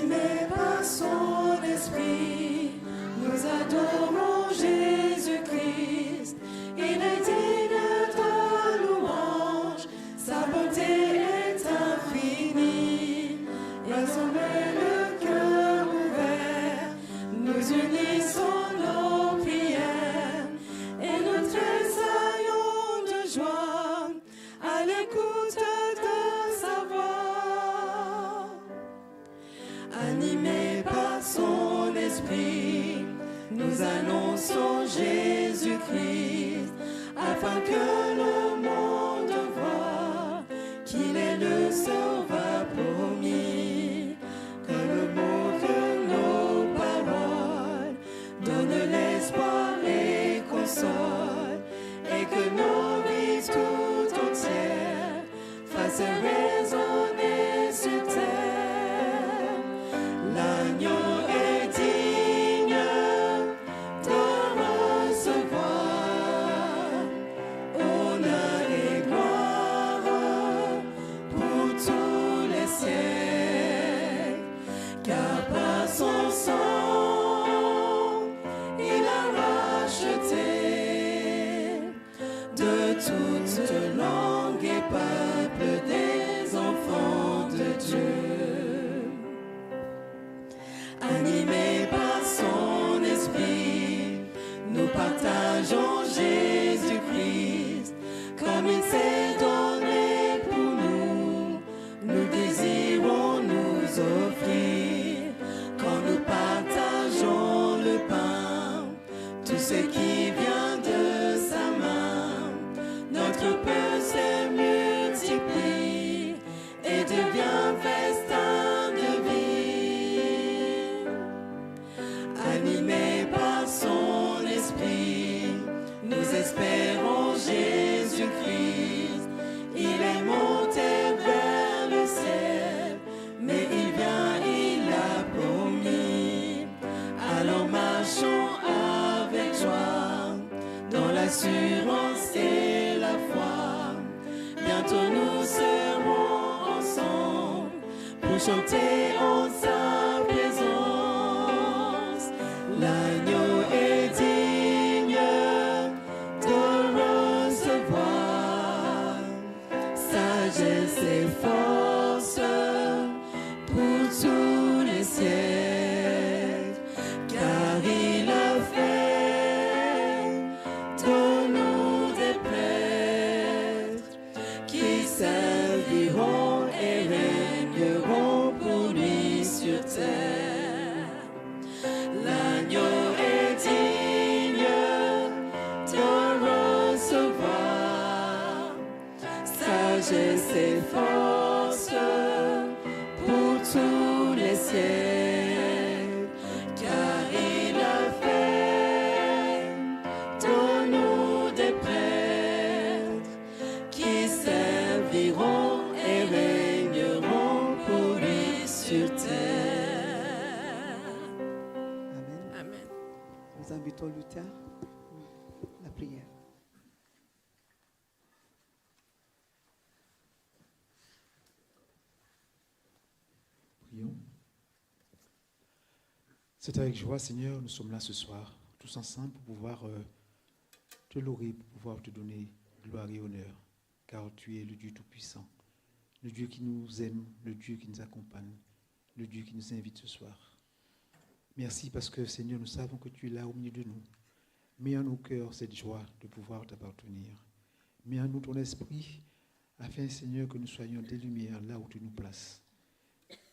Animés par son esprit, nous adorons Jésus-Christ. Il est digne de louange, sa bonté est infinie. Rassemblés le cœur ouvert, nous unissons nos prières et nous tressaillons de joie à l'écoute de sa voix. Animés par son esprit, nous annonçons Jésus-Christ, afin que le monde voie qu'il est le sauveur promis. Que le mot de nos paroles donne l'espoir et console, et que nos vies tout entières fassent résonner sur terre. L'agneau est digne de recevoir honneur et gloire pour tous les siècles, car par son sang il a racheté de toutes langues et peuples des enfants de Dieu. Animés par son esprit, nous partageons Jésus-Christ, comme il s'est donné pour nous, nous désirons nous offrir. Quand nous partageons le pain, tout ce qui vient de sa main, notre pain se multiplie et devient festin de vie. Animés par son esprit, nous espérons Jésus-Christ. Il est monté vers le ciel, mais il vient, il l'a promis. Alors marchons avec joie dans l'assurance et la foi. Bientôt nous serons ensemble pour chanter en sa présence. L'agneau est digne de recevoir sagesse et force pour tous les siècles, car il a fait de nous des prêtres qui serviront et régneront pour lui sur terre. L'agneau est digne de recevoir sagesse et force pour tous les siècles, car il a fait de nous des prêtres qui serviront et régneront pour lui sur terre. Amen. Amen. Nous invitons Luther, la prière. Prions. C'est avec joie, Seigneur, nous sommes là ce soir, tous ensemble, pour pouvoir te louer, pour pouvoir te donner gloire et honneur, car tu es le Dieu Tout-Puissant, le Dieu qui nous aime, le Dieu qui nous accompagne, le Dieu qui nous invite ce soir. Merci parce que, Seigneur, nous savons que tu es là au milieu de nous. Mets en nos cœurs cette joie de pouvoir t'appartenir. Mets en nous ton esprit, afin, Seigneur, que nous soyons des lumières là où tu nous places.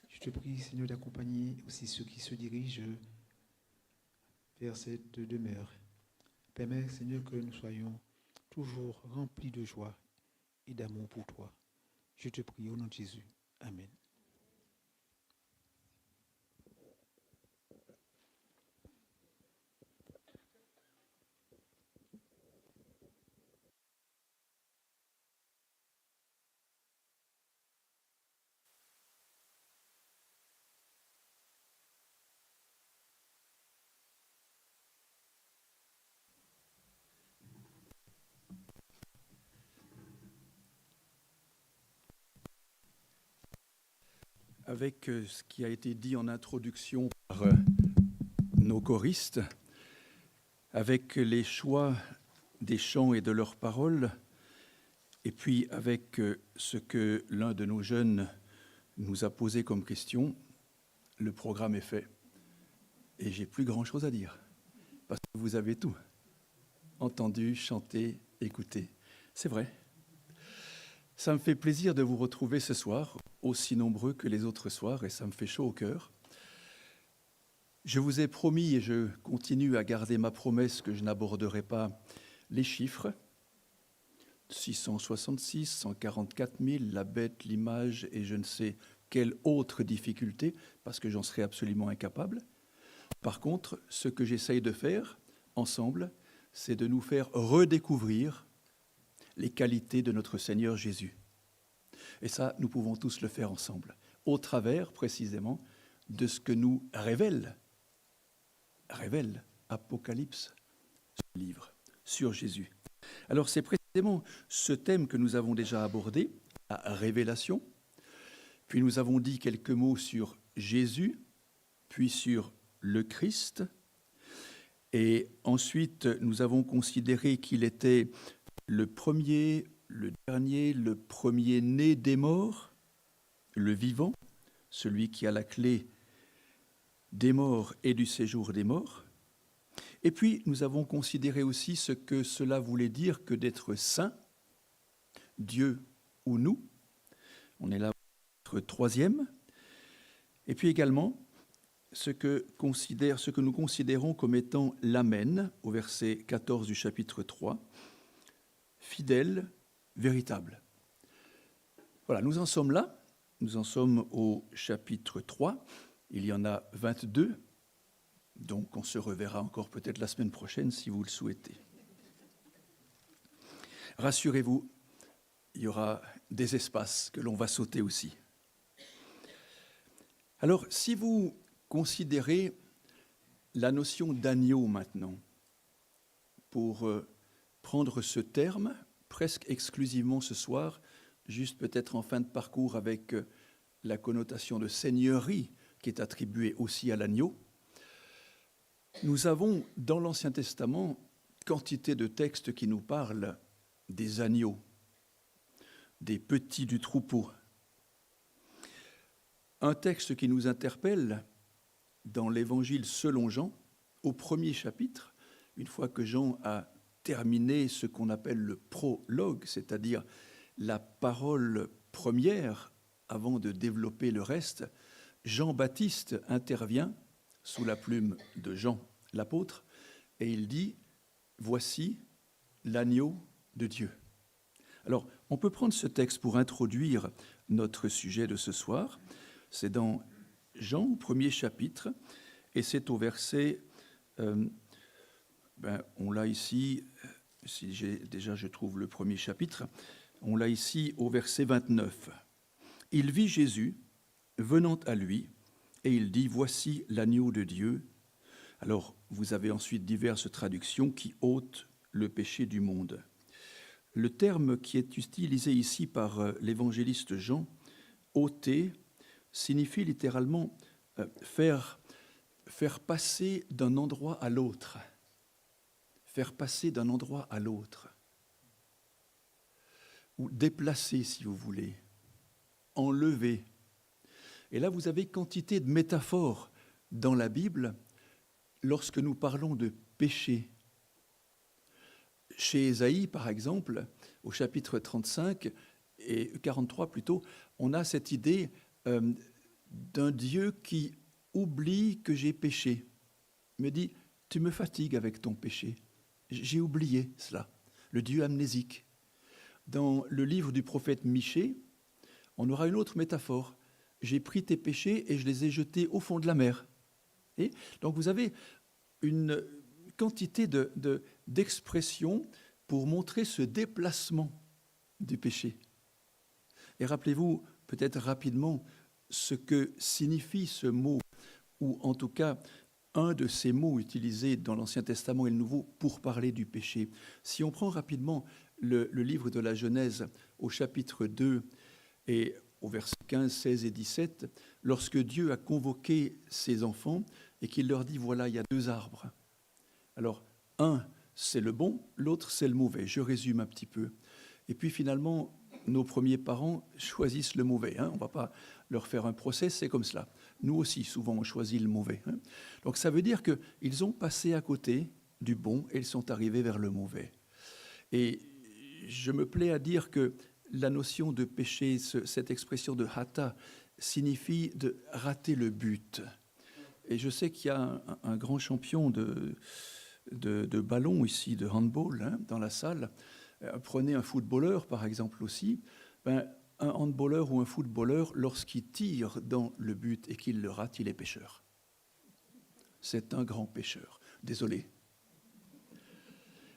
Je te prie, Seigneur, d'accompagner aussi ceux qui se dirigent vers cette demeure. Permets, Seigneur, que nous soyons toujours remplis de joie et d'amour pour toi. Je te prie au nom de Jésus. Amen. avec ce qui a été dit en introduction par nos choristes, avec les choix des chants et de leurs paroles, et puis avec ce que l'un de nos jeunes nous a posé comme question, le programme est fait. Et j'ai plus grand-chose à dire, parce que vous avez tout entendu, chanté, écouté. C'est vrai. Ça me fait plaisir de vous retrouver ce soir, aussi nombreux que les autres soirs, et ça me fait chaud au cœur. Je vous ai promis, et je continue à garder ma promesse, que je n'aborderai pas les chiffres. 666, 144 000, la bête, l'image et je ne sais quelle autre difficulté, parce que j'en serais absolument incapable. Par contre, ce que j'essaye de faire, ensemble, c'est de nous faire redécouvrir les qualités de notre Seigneur Jésus. Et ça, nous pouvons tous le faire ensemble, au travers, précisément, de ce que nous révèle Apocalypse, ce livre, sur Jésus. Alors, c'est précisément ce thème que nous avons déjà abordé, la révélation. Puis nous avons dit quelques mots sur Jésus, puis sur le Christ. Et ensuite, nous avons considéré qu'il était le premier, le dernier, le premier-né des morts, le vivant, celui qui a la clé des morts et du séjour des morts. Et puis, nous avons considéré aussi ce que cela voulait dire que d'être saint, Dieu ou nous. On est là pour être troisième. Et puis également, ce que nous considérons comme étant l'Amen, au verset 14 du chapitre 3, fidèle, véritable. Voilà, nous en sommes là. Nous en sommes au chapitre 3. Il y en a 22. Donc, on se reverra encore peut-être la semaine prochaine, si vous le souhaitez. Rassurez-vous, il y aura des espaces que l'on va sauter aussi. Alors, si vous considérez la notion d'agneau maintenant, pour prendre ce terme, presque exclusivement ce soir, juste peut-être en fin de parcours avec la connotation de seigneurie qui est attribuée aussi à l'agneau, nous avons dans l'Ancien Testament quantité de textes qui nous parlent des agneaux, des petits du troupeau. Un texte qui nous interpelle dans l'Évangile selon Jean, au premier chapitre, une fois que Jean a terminé ce qu'on appelle le prologue, c'est-à-dire la parole première avant de développer le reste, Jean-Baptiste intervient sous la plume de Jean, l'apôtre, et il dit « Voici l'agneau de Dieu ». Alors, on peut prendre ce texte pour introduire notre sujet de ce soir. C'est dans Jean, au premier chapitre, et c'est au verset, on l'a ici, si je trouve le premier chapitre, on l'a ici au verset 29. « Il vit Jésus venant à lui, et il dit, voici l'agneau de Dieu. Alors, vous avez ensuite diverses traductions qui ôtent le péché du monde. Le terme qui est utilisé ici par l'évangéliste Jean, ôter, signifie littéralement faire passer d'un endroit à l'autre. Faire passer d'un endroit à l'autre. Ou déplacer, si vous voulez. Enlever. Et là, vous avez quantité de métaphores dans la Bible lorsque nous parlons de péché. Chez Ésaïe, par exemple, au chapitre 35 et 43 plutôt, on a cette idée d'un Dieu qui oublie que j'ai péché. Il me dit, tu me fatigues avec ton péché. J'ai oublié cela. Le Dieu amnésique. Dans le livre du prophète Michée, on aura une autre métaphore. J'ai pris tes péchés et je les ai jetés au fond de la mer. Et donc vous avez une quantité d'expressions pour montrer ce déplacement du péché. Et rappelez-vous peut-être rapidement ce que signifie ce mot, ou en tout cas un de ces mots utilisés dans l'Ancien Testament et le Nouveau pour parler du péché. Si on prend rapidement le livre de la Genèse au chapitre 2, et au verset 15, 16 et 17, lorsque Dieu a convoqué ses enfants et qu'il leur dit, voilà, il y a 2 arbres. Alors, un, c'est le bon, l'autre, c'est le mauvais. Je résume un petit peu. Et puis finalement, nos premiers parents choisissent le mauvais. On ne va pas leur faire un procès, c'est comme cela. Nous aussi, souvent, on choisit le mauvais. Donc ça veut dire qu'ils ont passé à côté du bon et ils sont arrivés vers le mauvais. Et je me plais à dire que la notion de péché, cette expression de hata, signifie de rater le but. Et je sais qu'il y a un grand champion de ballon ici, de handball, dans la salle. Prenez un footballeur, par exemple, aussi. Un handballeur ou un footballeur, lorsqu'il tire dans le but et qu'il le rate, il est pécheur. C'est un grand pécheur. Désolé.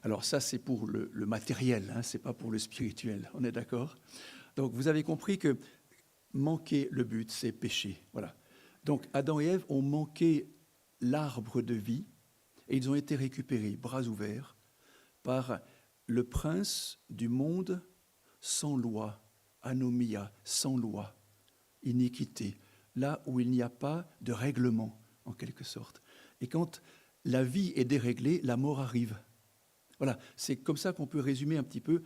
Alors ça, c'est pour le matériel, ce n'est pas pour le spirituel. On est d'accord? Donc, vous avez compris que manquer le but, c'est pécher. Voilà. Donc, Adam et Ève ont manqué l'arbre de vie et ils ont été récupérés, bras ouverts, par le prince du monde sans loi, anomia, sans loi, iniquité, là où il n'y a pas de règlement, en quelque sorte. Et quand la vie est déréglée, la mort arrive. Voilà, c'est comme ça qu'on peut résumer un petit peu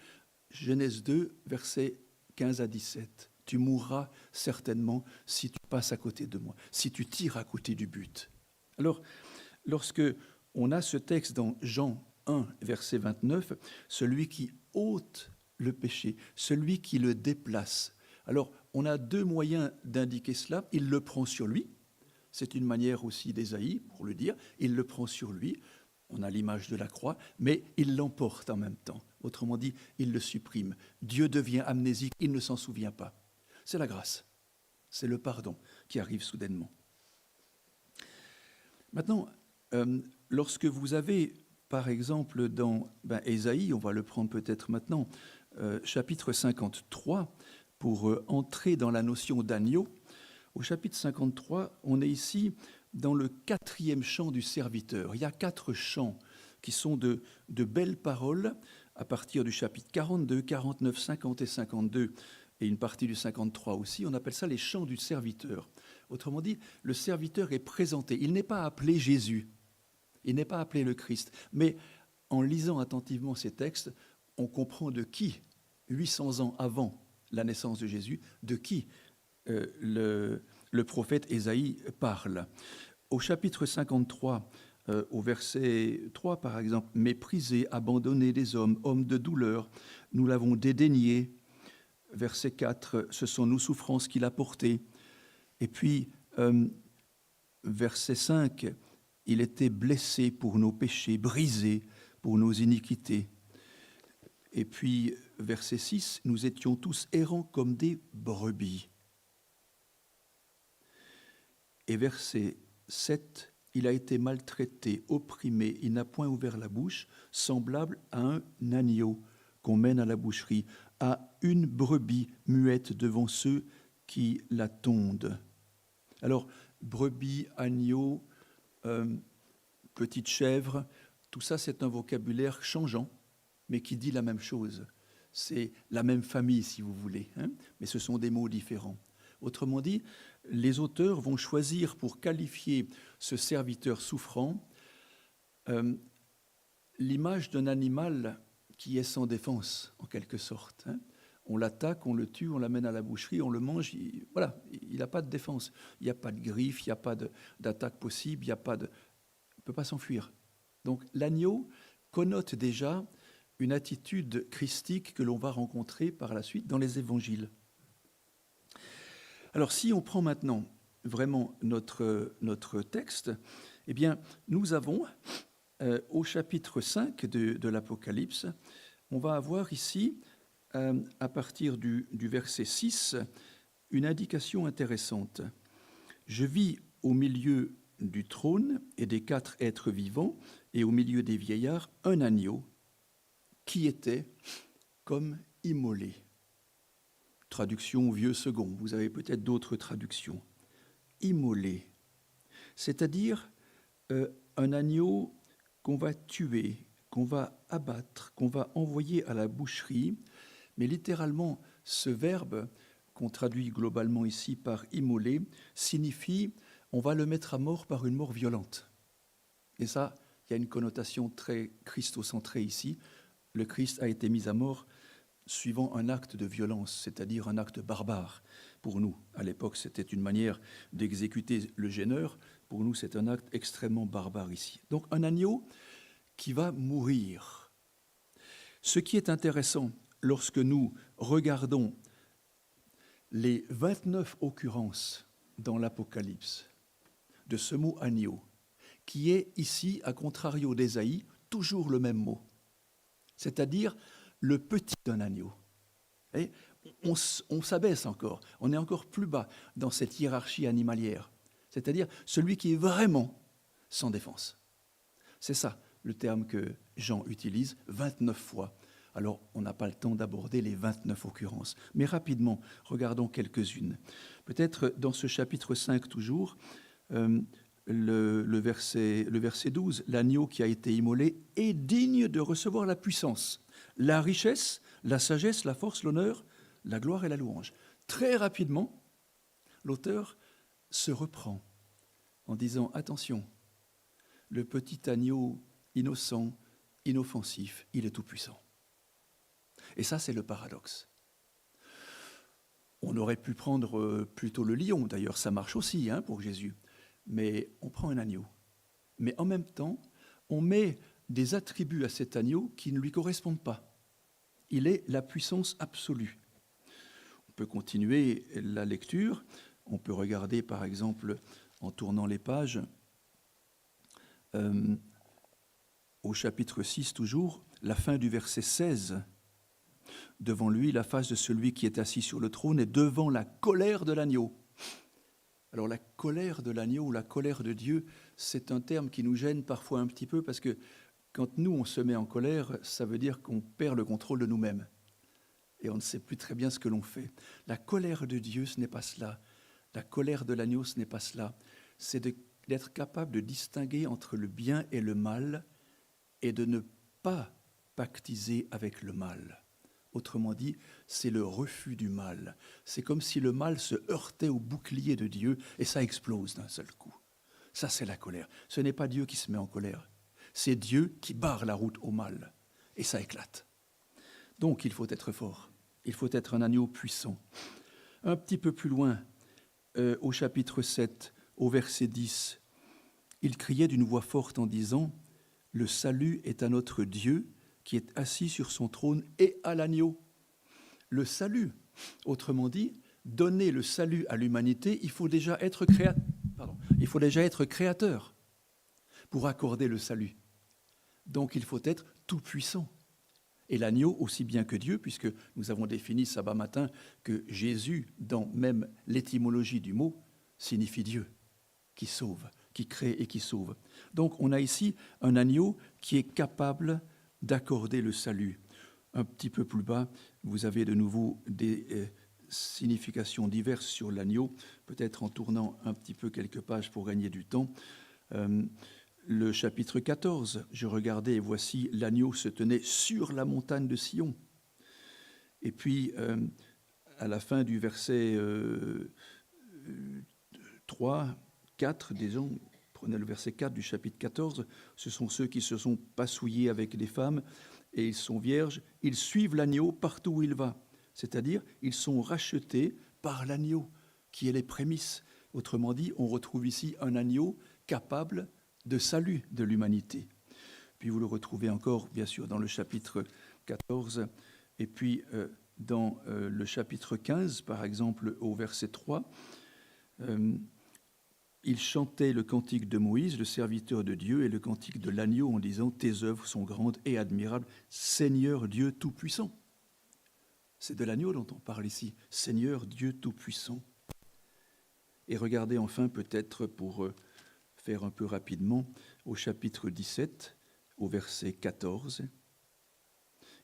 Genèse 2, versets 15 à 17. Tu mourras certainement si tu passes à côté de moi, si tu tires à côté du but. Alors, lorsque on a ce texte dans Jean 1, verset 29, celui qui ôte le péché, celui qui le déplace. Alors, on a 2 moyens d'indiquer cela. Il le prend sur lui. C'est une manière aussi d'Ésaïe, pour le dire. Il le prend sur lui. On a l'image de la croix, mais il l'emporte en même temps. Autrement dit, il le supprime. Dieu devient amnésique, il ne s'en souvient pas. C'est la grâce. C'est le pardon qui arrive soudainement. Maintenant, lorsque vous avez, par exemple, dans Ésaïe, on va le prendre peut-être maintenant, chapitre 53, pour entrer dans la notion d'agneau. Au chapitre 53, on est ici dans le 4e chant du serviteur. Il y a 4 chants qui sont de belles paroles à partir du chapitre 42, 49, 50 et 52, et une partie du 53 aussi. On appelle ça les chants du serviteur. Autrement dit, le serviteur est présenté. Il n'est pas appelé Jésus, il n'est pas appelé le Christ, mais en lisant attentivement ces textes, on comprend de qui, 800 ans avant la naissance de Jésus, de qui le prophète Ésaïe parle. Au chapitre 53, au verset 3 par exemple, « Méprisé, abandonné des hommes, homme de douleur, nous l'avons dédaigné. » Verset 4, « Ce sont nos souffrances qu'il a portées. » Et puis, verset 5, « Il était blessé pour nos péchés, brisé pour nos iniquités. » Et puis, verset 6, « Nous étions tous errants comme des brebis. » Et verset 7, « Il a été maltraité, opprimé, il n'a point ouvert la bouche, semblable à un agneau qu'on mène à la boucherie, à une brebis muette devant ceux qui la tondent. » Alors, brebis, agneau, petite chèvre, tout ça c'est un vocabulaire changeant, mais qui dit la même chose. C'est la même famille, si vous voulez, mais ce sont des mots différents. Autrement dit, les auteurs vont choisir pour qualifier ce serviteur souffrant l'image d'un animal qui est sans défense, en quelque sorte. On l'attaque, on le tue, on l'amène à la boucherie, on le mange, il n'a pas de défense. Il n'y a pas de griffe, il n'y a pas d'attaque possible, il ne peut pas s'enfuir. Donc l'agneau connote déjà une attitude christique que l'on va rencontrer par la suite dans les évangiles. Alors, si on prend maintenant vraiment notre texte, eh bien, nous avons, au chapitre 5 de l'Apocalypse, on va avoir ici, à partir du verset 6, une indication intéressante. « Je vis au milieu du trône et des 4 êtres vivants, et au milieu des vieillards, un agneau qui était comme immolé. » Traduction vieux second, vous avez peut-être d'autres traductions. Immolé, c'est-à-dire un agneau qu'on va tuer, qu'on va abattre, qu'on va envoyer à la boucherie. Mais littéralement, ce verbe qu'on traduit globalement ici par immoler, signifie on va le mettre à mort par une mort violente. Et ça, il y a une connotation très christocentrée ici. Le Christ a été mis à mort suivant un acte de violence, c'est-à-dire un acte barbare. Pour nous, à l'époque, c'était une manière d'exécuter le gêneur. Pour nous, c'est un acte extrêmement barbare ici. Donc un agneau qui va mourir. Ce qui est intéressant lorsque nous regardons les 29 occurrences dans l'Apocalypse de ce mot agneau, qui est ici, à contrario d'Ésaïe, toujours le même mot, c'est-à-dire le petit d'un agneau. Et on s'abaisse encore, on est encore plus bas dans cette hiérarchie animalière, c'est-à-dire celui qui est vraiment sans défense. C'est ça le terme que Jean utilise 29 fois. Alors, on n'a pas le temps d'aborder les 29 occurrences, mais rapidement, regardons quelques-unes. Peut-être dans ce chapitre 5 toujours, le verset 12, l'agneau qui a été immolé est digne de recevoir la puissance, la richesse, la sagesse, la force, l'honneur, la gloire et la louange. Très rapidement, l'auteur se reprend en disant « Attention, le petit agneau innocent, inoffensif, il est tout-puissant. » Et ça, c'est le paradoxe. On aurait pu prendre plutôt le lion, d'ailleurs ça marche aussi pour Jésus, mais on prend un agneau. Mais en même temps, on met des attributs à cet agneau qui ne lui correspondent pas. Il est la puissance absolue. On peut continuer la lecture, on peut regarder par exemple, en tournant les pages, au chapitre 6 toujours, la fin du verset 16. Devant lui, la face de celui qui est assis sur le trône et devant la colère de l'agneau. Alors la colère de l'agneau ou la colère de Dieu, c'est un terme qui nous gêne parfois un petit peu parce que quand nous on se met en colère, ça veut dire qu'on perd le contrôle de nous-mêmes et on ne sait plus très bien ce que l'on fait. La colère de Dieu, ce n'est pas cela. La colère de l'agneau, ce n'est pas cela. C'est d'être capable de distinguer entre le bien et le mal et de ne pas pactiser avec le mal. Autrement dit, c'est le refus du mal. C'est comme si le mal se heurtait au bouclier de Dieu et ça explose d'un seul coup. Ça, c'est la colère. Ce n'est pas Dieu qui se met en colère. C'est Dieu qui barre la route au mal et ça éclate. Donc, il faut être fort. Il faut être un agneau puissant. Un petit peu plus loin, au chapitre 7, au verset 10, il criait d'une voix forte en disant « Le salut est à notre Dieu » qui est assis sur son trône et à l'agneau. Le salut, autrement dit, donner le salut à l'humanité, il faut déjà être créateur pour accorder le salut. Donc il faut être tout-puissant. Et l'agneau, aussi bien que Dieu, puisque nous avons défini sabbat matin que Jésus, dans même l'étymologie du mot, signifie Dieu, qui sauve, qui crée et qui sauve. Donc on a ici un agneau qui est capable d'accorder le salut. Un petit peu plus bas, vous avez de nouveau des significations diverses sur l'agneau, peut-être en tournant un petit peu quelques pages pour gagner du temps. Le chapitre 14, je regardais et voici l'agneau se tenait sur la montagne de Sion. Et puis, à la fin du verset 3, 4, disons, prenez le verset 4 du chapitre 14, ce sont ceux qui se sont pas souillés avec des femmes et ils sont vierges, ils suivent l'agneau partout où il va. C'est-à-dire, ils sont rachetés par l'agneau, qui est les prémices. Autrement dit, on retrouve ici un agneau capable de salut de l'humanité. Puis vous le retrouvez encore, bien sûr, dans le chapitre 14, et puis dans le chapitre 15, par exemple, au verset 3, il chantait le cantique de Moïse, le serviteur de Dieu, et le cantique de l'agneau en disant « Tes œuvres sont grandes et admirables, Seigneur Dieu Tout-Puissant ». C'est de l'agneau dont on parle ici, Seigneur Dieu Tout-Puissant. Et regardez enfin peut-être pour faire un peu rapidement au chapitre 17, au verset 14.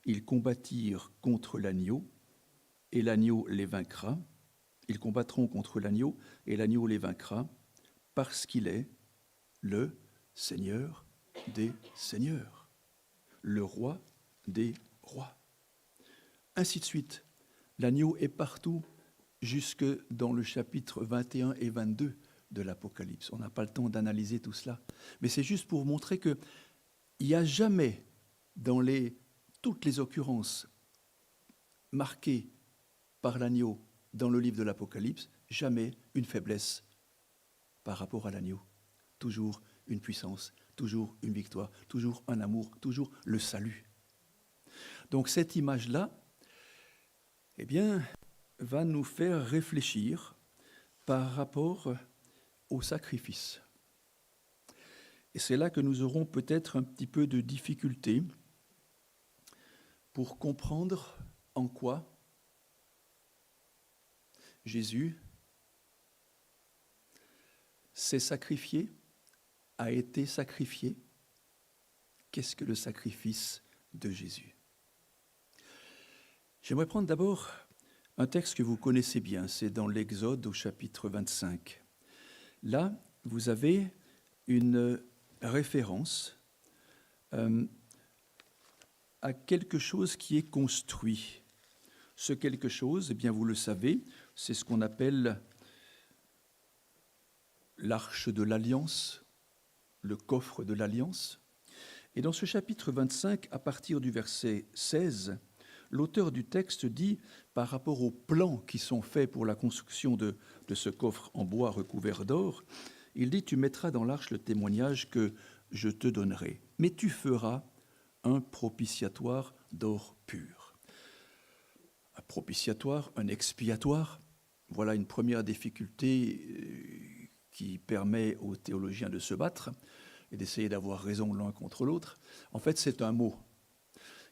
Ils combattirent contre l'agneau et l'agneau les vaincra. Ils combattront contre l'agneau et l'agneau les vaincra parce qu'il est le Seigneur des seigneurs, le roi des rois. Ainsi de suite. L'agneau est partout jusque dans le chapitre 21 et 22 de l'Apocalypse. On n'a pas le temps d'analyser tout cela. Mais c'est juste pour vous montrer qu'il n'y a jamais, dans toutes les occurrences marquées par l'agneau dans le livre de l'Apocalypse, jamais une faiblesse par rapport à l'agneau. Toujours une puissance, toujours une victoire, toujours un amour, toujours le salut. Donc cette image-là, eh bien, va nous faire réfléchir par rapport au sacrifice. Et c'est là que nous aurons peut-être un petit peu de difficulté pour comprendre en quoi Jésus s'est sacrifié, a été sacrifié. Qu'est-ce que le sacrifice de Jésus? J'aimerais prendre d'abord un texte que vous connaissez bien, c'est dans l'Exode au chapitre 25. Là, vous avez une référence à quelque chose qui est construit. Ce quelque chose, eh bien, vous le savez, c'est ce qu'on appelle l'arche de l'Alliance, le coffre de l'Alliance. Et dans ce chapitre 25, à partir du verset 16, l'auteur du texte dit, par rapport aux plans qui sont faits pour la construction de ce coffre en bois recouvert d'or, il dit, tu mettras dans l'arche le témoignage que je te donnerai, mais tu feras un propitiatoire d'or pur. Un propitiatoire, un expiatoire, voilà une première difficulté qui permet aux théologiens de se battre et d'essayer d'avoir raison l'un contre l'autre. En fait, c'est un mot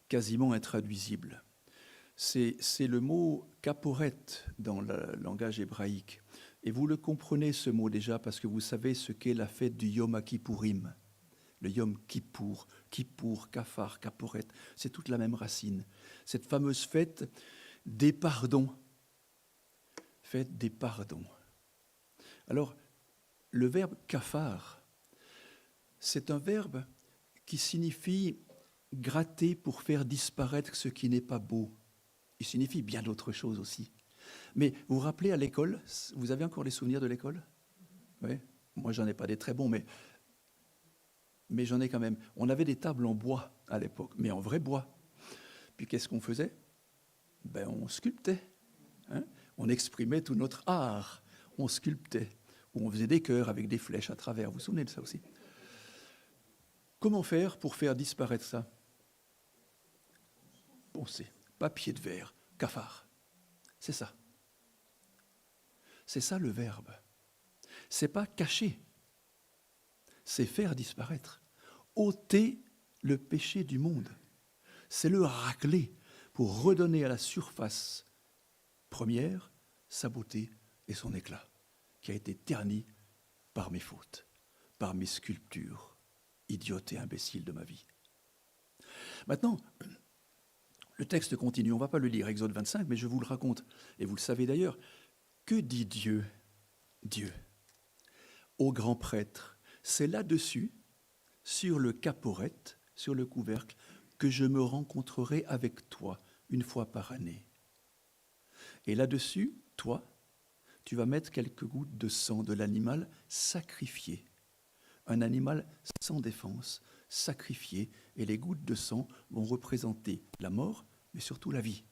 quasiment intraduisible. C'est le mot kaporet dans le langage hébraïque. Et vous le comprenez, ce mot déjà, parce que vous savez ce qu'est la fête du Yom Kippourim. Le Yom Kippour, Kippour, Kafar, Kaporet, c'est toute la même racine. Cette fameuse fête des pardons. Fête des pardons. Alors, le verbe kafar, c'est un verbe qui signifie gratter pour faire disparaître ce qui n'est pas beau. Il signifie bien d'autres choses aussi. Mais vous vous rappelez à l'école, vous avez encore les souvenirs de l'école? Oui. Moi, j'en ai pas des très bons, mais j'en ai quand même. On avait des tables en bois à l'époque, mais en vrai bois. Puis qu'est-ce qu'on faisait? Ben, on sculptait. Hein? On exprimait tout notre art. On sculptait. Ou on faisait des cœurs avec des flèches à travers. Vous vous souvenez de ça aussi? Comment faire pour faire disparaître ça? Poncer. Papier de verre, cafard. C'est ça. C'est ça le verbe. C'est pas cacher. C'est faire disparaître. Ôter le péché du monde. C'est le racler pour redonner à la surface première sa beauté et son éclat, qui a été terni par mes fautes, par mes sculptures idiotes et imbéciles de ma vie. Maintenant, le texte continue, on ne va pas le lire, Exode 25, mais je vous le raconte, et vous le savez d'ailleurs. Que dit Dieu? Dieu, au grand prêtre, c'est là-dessus, sur le caporet, sur le couvercle, que je me rencontrerai avec toi une fois par année. Et là-dessus, toi, tu vas mettre quelques gouttes de sang de l'animal sacrifié. Un animal sans défense, sacrifié, et les gouttes de sang vont représenter la mort, mais surtout la vie.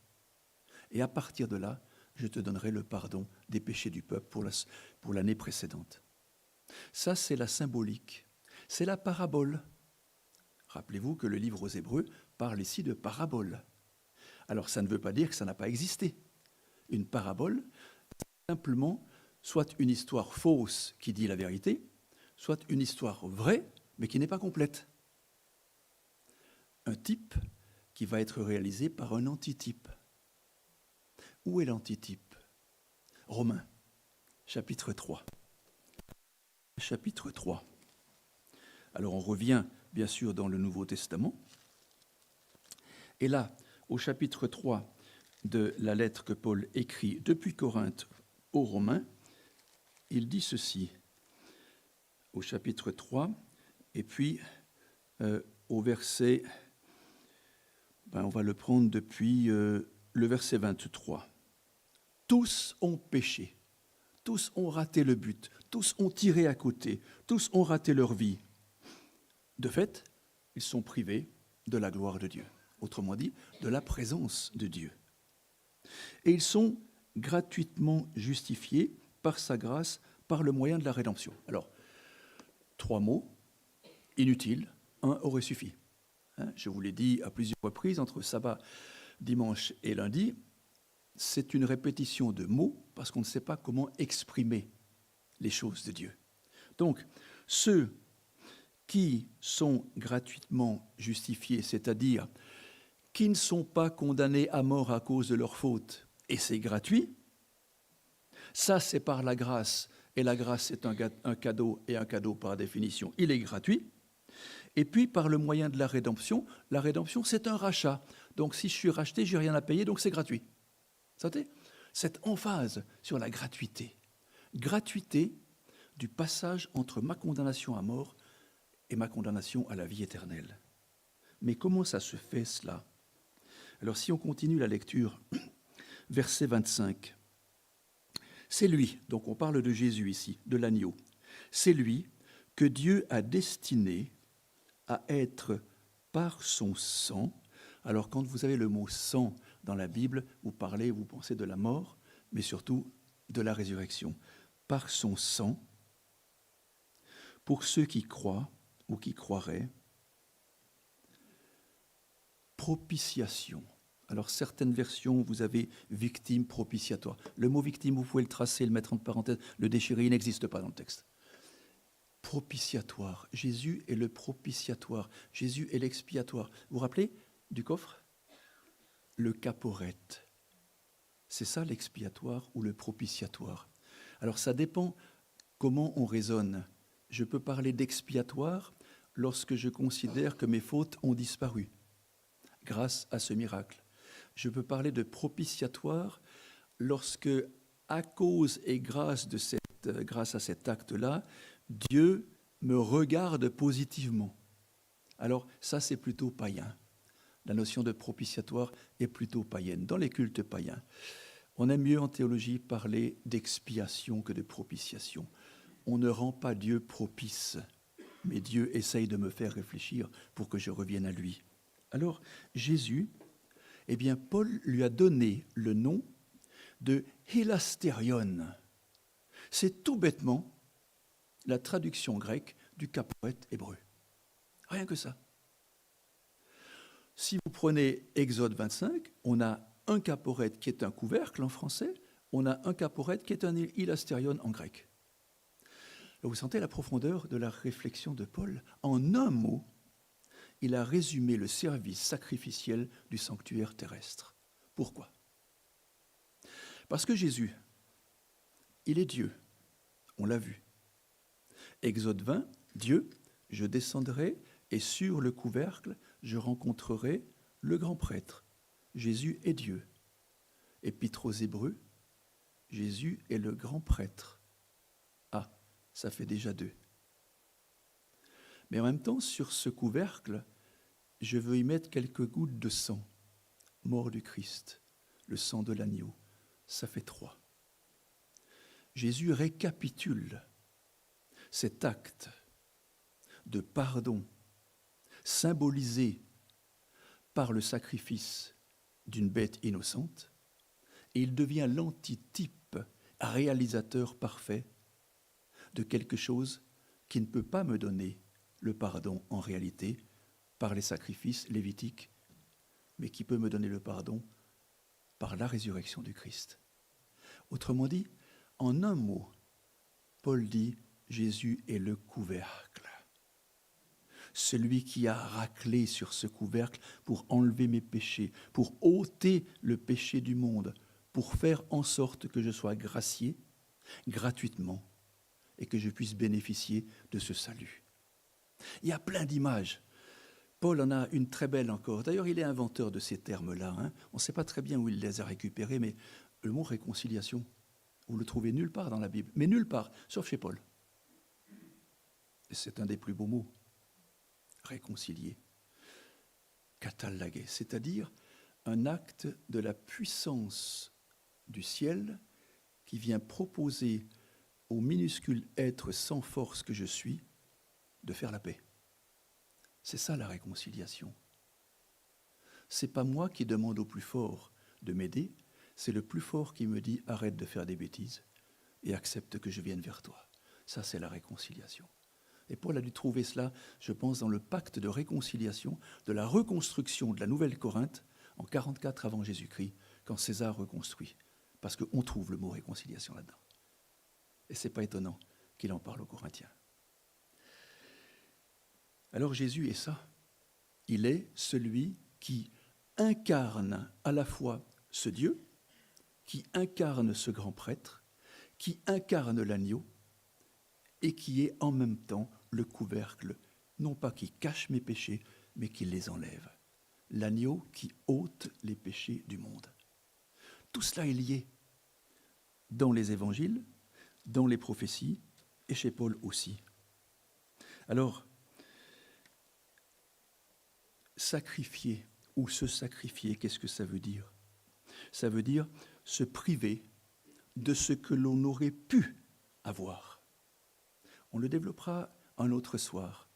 Et à partir de là, je te donnerai le pardon des péchés du peuple pour l'année précédente. Ça, c'est la symbolique. C'est la parabole. Rappelez-vous que le livre aux Hébreux parle ici de parabole. Alors, ça ne veut pas dire que ça n'a pas existé. Une parabole, c'est simplement soit une histoire fausse qui dit la vérité, soit une histoire vraie, mais qui n'est pas complète. Un type qui va être réalisé par un antitype. Où est l'antitype? Romains, chapitre 3. Chapitre 3. Alors on revient bien sûr dans le Nouveau Testament. Et là, au chapitre 3 de la lettre que Paul écrit depuis Corinthe aux Romains, il dit ceci, au chapitre 3, et puis au verset, on va le prendre depuis le verset 23. tous ont péché, tous ont raté le but, tous ont tiré à côté, tous ont raté leur vie. De fait, ils sont privés de la gloire de Dieu, autrement dit, de la présence de Dieu. Et ils sont gratuitement justifiés par sa grâce, par le moyen de la rédemption. Alors, 3 mots, inutiles, un aurait suffi. Je vous l'ai dit à plusieurs reprises, entre sabbat, dimanche et lundi, c'est une répétition de mots parce qu'on ne sait pas comment exprimer les choses de Dieu. Donc, ceux qui sont gratuitement justifiés, c'est-à-dire qui ne sont pas condamnés à mort à cause de leur faute, et c'est gratuit, ça c'est par la grâce, et la grâce c'est un cadeau, et un cadeau par définition, il est gratuit. Et puis par le moyen de la rédemption c'est un rachat. Donc si je suis racheté, je n'ai rien à payer, donc c'est gratuit. Vous savez, cette emphase sur la gratuité. Gratuité du passage entre ma condamnation à mort et ma condamnation à la vie éternelle. Mais comment ça se fait cela? Alors si on continue la lecture, verset 25. C'est lui, donc on parle de Jésus ici, de l'agneau. C'est lui que Dieu a destiné à être par son sang. Alors quand vous avez le mot sang dans la Bible, vous pensez de la mort, mais surtout de la résurrection. Par son sang, pour ceux qui croient ou qui croiraient, propitiation. Alors certaines versions, vous avez victime propitiatoire. Le mot victime, vous pouvez le tracer, le mettre entre parenthèses, le déchirer, il n'existe pas dans le texte. Propitiatoire. Jésus est le propitiatoire. Jésus est l'expiatoire. Vous vous rappelez du coffre? Le caporette. C'est ça l'expiatoire ou le propitiatoire. Alors ça dépend comment on raisonne. Je peux parler d'expiatoire lorsque je considère que mes fautes ont disparu grâce à ce miracle. Je peux parler de propitiatoire lorsque, à cause et grâce à cet acte-là, Dieu me regarde positivement. Alors ça, c'est plutôt païen. La notion de propitiatoire est plutôt païenne. Dans les cultes païens, on aime mieux en théologie parler d'expiation que de propitiation. On ne rend pas Dieu propice, mais Dieu essaye de me faire réfléchir pour que je revienne à lui. Alors, Jésus, eh bien, Paul lui a donné le nom de hilasterion. C'est tout bêtement la traduction grecque du caporette hébreu. Rien que ça. Si vous prenez Exode 25, on a un caporette qui est un couvercle en français, on a un caporette qui est un hilasterion en grec. Vous sentez la profondeur de la réflexion de Paul? En un mot, il a résumé le service sacrificiel du sanctuaire terrestre. Pourquoi? Parce que Jésus, il est Dieu, on l'a vu. Exode 20, Dieu, je descendrai et sur le couvercle, je rencontrerai le grand prêtre. Jésus est Dieu. Épître aux Hébreux, Jésus est le grand prêtre. Ah, ça fait déjà 2. Mais en même temps, sur ce couvercle, je veux y mettre quelques gouttes de sang, mort du Christ, le sang de l'agneau. Ça fait 3. Jésus récapitule cet acte de pardon symbolisé par le sacrifice d'une bête innocente, et il devient l'antitype réalisateur parfait de quelque chose qui ne peut pas me donner le pardon en réalité par les sacrifices lévitiques, mais qui peut me donner le pardon par la résurrection du Christ. Autrement dit, en un mot, Paul dit Jésus est le couvercle. Celui qui a raclé sur ce couvercle pour enlever mes péchés, pour ôter le péché du monde, pour faire en sorte que je sois gracié gratuitement et que je puisse bénéficier de ce salut. Il y a plein d'images. Paul en a une très belle encore. D'ailleurs, il est inventeur de ces termes-là. On ne sait pas très bien où il les a récupérés, mais le mot réconciliation, vous le trouvez nulle part dans la Bible, mais nulle part, sauf chez Paul. Et c'est un des plus beaux mots. Réconcilier. Katallagé, c'est-à-dire un acte de la puissance du ciel qui vient proposer au minuscule être sans force que je suis de faire la paix. C'est ça la réconciliation. C'est pas moi qui demande au plus fort de m'aider, c'est le plus fort qui me dit arrête de faire des bêtises et accepte que je vienne vers toi. Ça, c'est la réconciliation. Et Paul a dû trouver cela, je pense, dans le pacte de réconciliation, de la reconstruction de la Nouvelle-Corinthe en 44 avant Jésus-Christ, quand César reconstruit. Parce qu'on trouve le mot réconciliation là-dedans. Et ce n'est pas étonnant qu'il en parle aux Corinthiens. Alors Jésus est ça. Il est celui qui incarne à la fois ce Dieu, qui incarne ce grand prêtre, qui incarne l'agneau, et qui est en même temps le couvercle, non pas qui cache mes péchés, mais qui les enlève. L'agneau qui ôte les péchés du monde. Tout cela est lié dans les évangiles, dans les prophéties, et chez Paul aussi. Alors, sacrifier ou se sacrifier, qu'est-ce que ça veut dire? Ça veut dire se priver de ce que l'on aurait pu avoir. On le développera un autre soir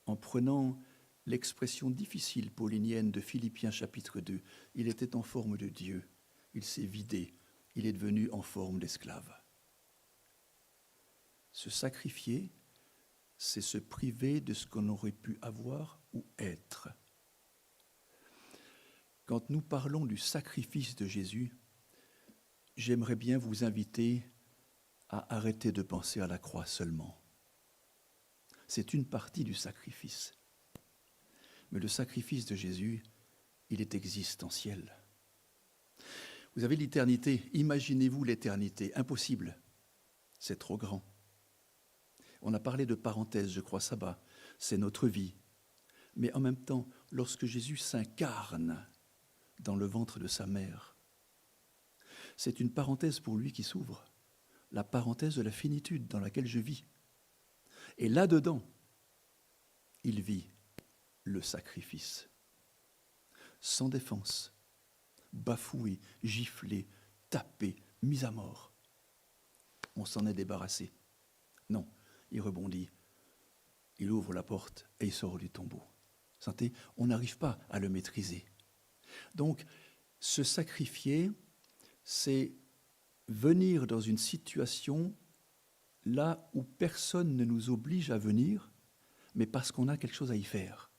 en prenant l'expression difficile paulinienne de Philippiens chapitre 2. Il était en forme de Dieu, il s'est vidé, il est devenu en forme d'esclave. Se sacrifier, c'est se priver de ce qu'on aurait pu avoir ou être. Quand nous parlons du sacrifice de Jésus, j'aimerais bien vous inviter à arrêter de penser à la croix seulement. C'est une partie du sacrifice. Mais le sacrifice de Jésus, il est existentiel. Vous avez l'éternité, imaginez-vous l'éternité, impossible, c'est trop grand. On a parlé de parenthèse, je crois, sabbat, c'est notre vie. Mais en même temps, lorsque Jésus s'incarne dans le ventre de sa mère, c'est une parenthèse pour lui qui s'ouvre, la parenthèse de la finitude dans laquelle je vis. Et là-dedans, il vit le sacrifice, sans défense, bafoué, giflé, tapé, mis à mort. On s'en est débarrassé. Non, il rebondit, il ouvre la porte et il sort du tombeau. Sentez, on n'arrive pas à le maîtriser. Donc, se sacrifier, c'est venir dans une situation là où personne ne nous oblige à venir, mais parce qu'on a quelque chose à y faire.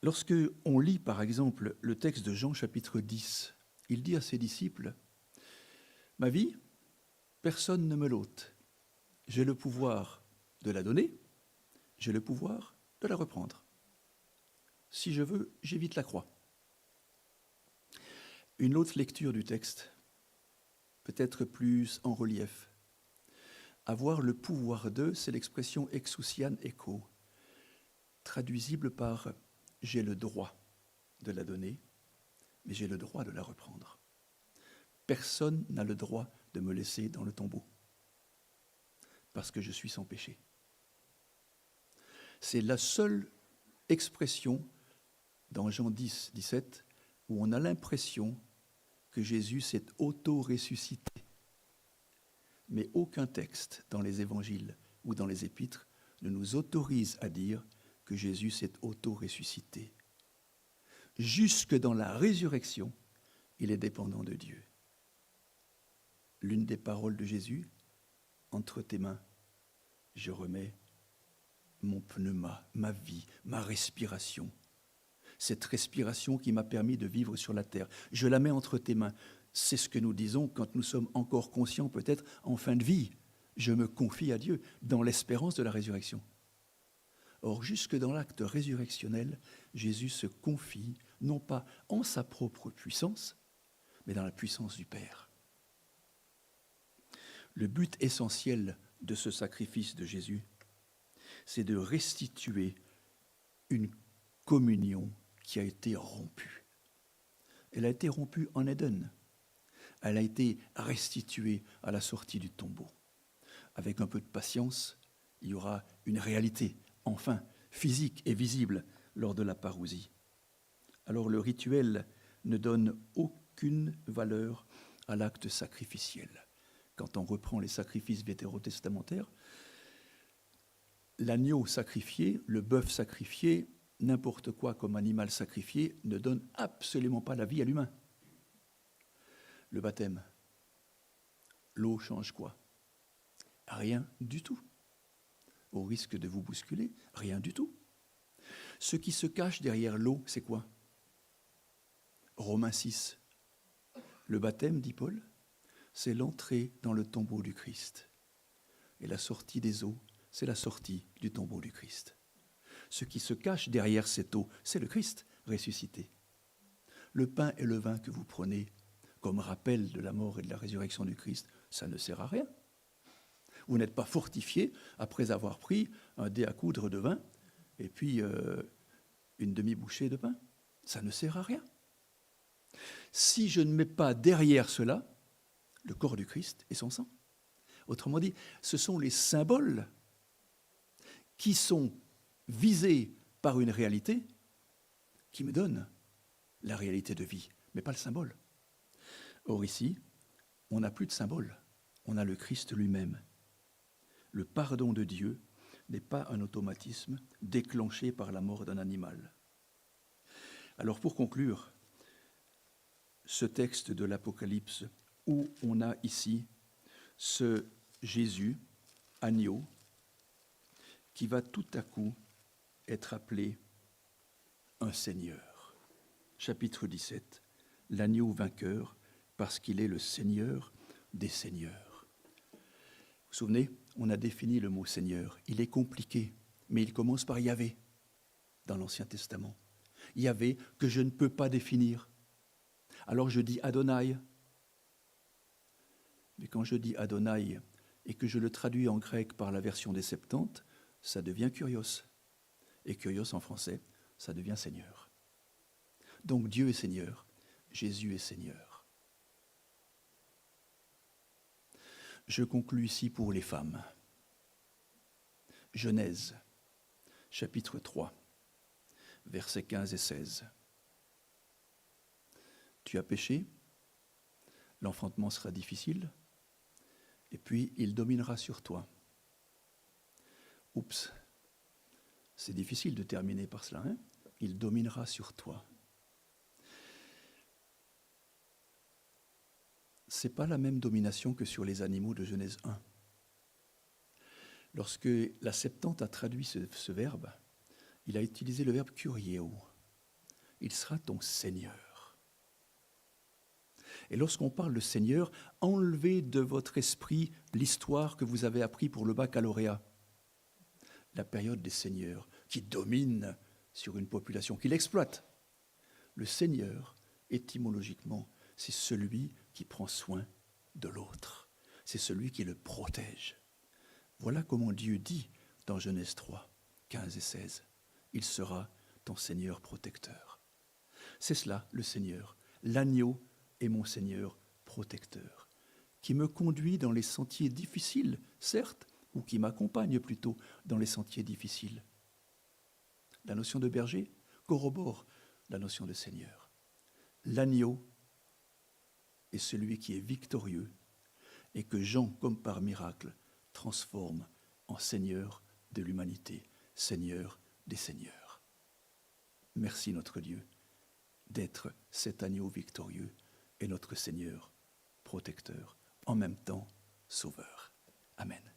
Lorsque on lit, par exemple, le texte de Jean chapitre 10, il dit à ses disciples, « Ma vie, personne ne me l'ôte. J'ai le pouvoir de la donner, j'ai le pouvoir de la reprendre. Si je veux, j'évite la croix. » Une autre lecture du texte, peut-être plus en relief. Avoir le pouvoir de, c'est l'expression exousian echo, traduisible par « j'ai le droit de la donner, mais j'ai le droit de la reprendre. » Personne n'a le droit de me laisser dans le tombeau, parce que je suis sans péché. C'est la seule expression dans Jean 10, 17, où on a l'impression que Jésus s'est auto-ressuscité. Mais aucun texte dans les évangiles ou dans les épîtres ne nous autorise à dire que Jésus s'est auto-ressuscité. Jusque dans la résurrection, il est dépendant de Dieu. L'une des paroles de Jésus, entre tes mains, je remets mon pneuma, ma vie, ma respiration. Cette respiration qui m'a permis de vivre sur la terre, je la mets entre tes mains. C'est ce que nous disons quand nous sommes encore conscients, peut-être en fin de vie. Je me confie à Dieu dans l'espérance de la résurrection. Or, jusque dans l'acte résurrectionnel, Jésus se confie, non pas en sa propre puissance, mais dans la puissance du Père. Le but essentiel de ce sacrifice de Jésus, c'est de restituer une communion qui a été rompue. Elle a été rompue en Éden. Elle a été restituée à la sortie du tombeau. Avec un peu de patience, il y aura une réalité, enfin, physique et visible lors de la parousie. Alors le rituel ne donne aucune valeur à l'acte sacrificiel. Quand on reprend les sacrifices vétérotestamentaires, l'agneau sacrifié, le bœuf sacrifié, n'importe quoi comme animal sacrifié ne donne absolument pas la vie à l'humain. Le baptême, l'eau change quoi? Rien du tout. Au risque de vous bousculer, rien du tout. Ce qui se cache derrière l'eau, c'est quoi? Romains 6. Le baptême, dit Paul, c'est l'entrée dans le tombeau du Christ. Et la sortie des eaux, c'est la sortie du tombeau du Christ. Ce qui se cache derrière cette eau, c'est le Christ ressuscité. Le pain et le vin que vous prenez comme rappel de la mort et de la résurrection du Christ, ça ne sert à rien. Vous n'êtes pas fortifié après avoir pris un dé à coudre de vin et puis une demi-bouchée de pain. Ça ne sert à rien. Si je ne mets pas derrière cela le corps du Christ et son sang, autrement dit, ce sont les symboles qui sont visés par une réalité qui me donne la réalité de vie, mais pas le symbole. Or ici, on n'a plus de symbole, on a le Christ lui-même. Le pardon de Dieu n'est pas un automatisme déclenché par la mort d'un animal. Alors pour conclure, ce texte de l'Apocalypse où on a ici ce Jésus, agneau, qui va tout à coup être appelé un Seigneur. Chapitre 17, l'agneau vainqueur, parce qu'il est le Seigneur des Seigneurs. Vous vous souvenez, on a défini le mot Seigneur. Il est compliqué, mais il commence par Yahvé dans l'Ancien Testament. Yahvé que je ne peux pas définir. Alors je dis Adonai. Mais quand je dis Adonai et que je le traduis en grec par la version des Septante, ça devient Kyrios. Et Kyrios en français, ça devient Seigneur. Donc Dieu est Seigneur, Jésus est Seigneur. Je conclus ici pour les femmes. Genèse, chapitre 3, versets 15 et 16. Tu as péché, l'enfantement sera difficile, et puis il dominera sur toi. Oups, c'est difficile de terminer par cela, hein? Il dominera sur toi. Ce n'est pas la même domination que sur les animaux de Genèse 1. Lorsque la Septante a traduit ce verbe, il a utilisé le verbe kurieo. Il sera ton Seigneur. Et lorsqu'on parle de Seigneur, enlevez de votre esprit l'histoire que vous avez appris pour le baccalauréat. La période des seigneurs qui domine sur une population, qui l'exploite. Le Seigneur, étymologiquement, c'est celui qui prend soin de l'autre. C'est celui qui le protège. Voilà comment Dieu dit dans Genèse 3, 15 et 16. Il sera ton Seigneur protecteur. C'est cela, le Seigneur. L'agneau est mon Seigneur protecteur, qui me conduit dans les sentiers difficiles, certes, ou qui m'accompagne plutôt dans les sentiers difficiles. La notion de berger corrobore la notion de Seigneur. L'agneau est celui qui est victorieux et que Jean, comme par miracle, transforme en Seigneur de l'humanité, Seigneur des Seigneurs. Merci notre Dieu d'être cet agneau victorieux et notre Seigneur protecteur, en même temps Sauveur. Amen.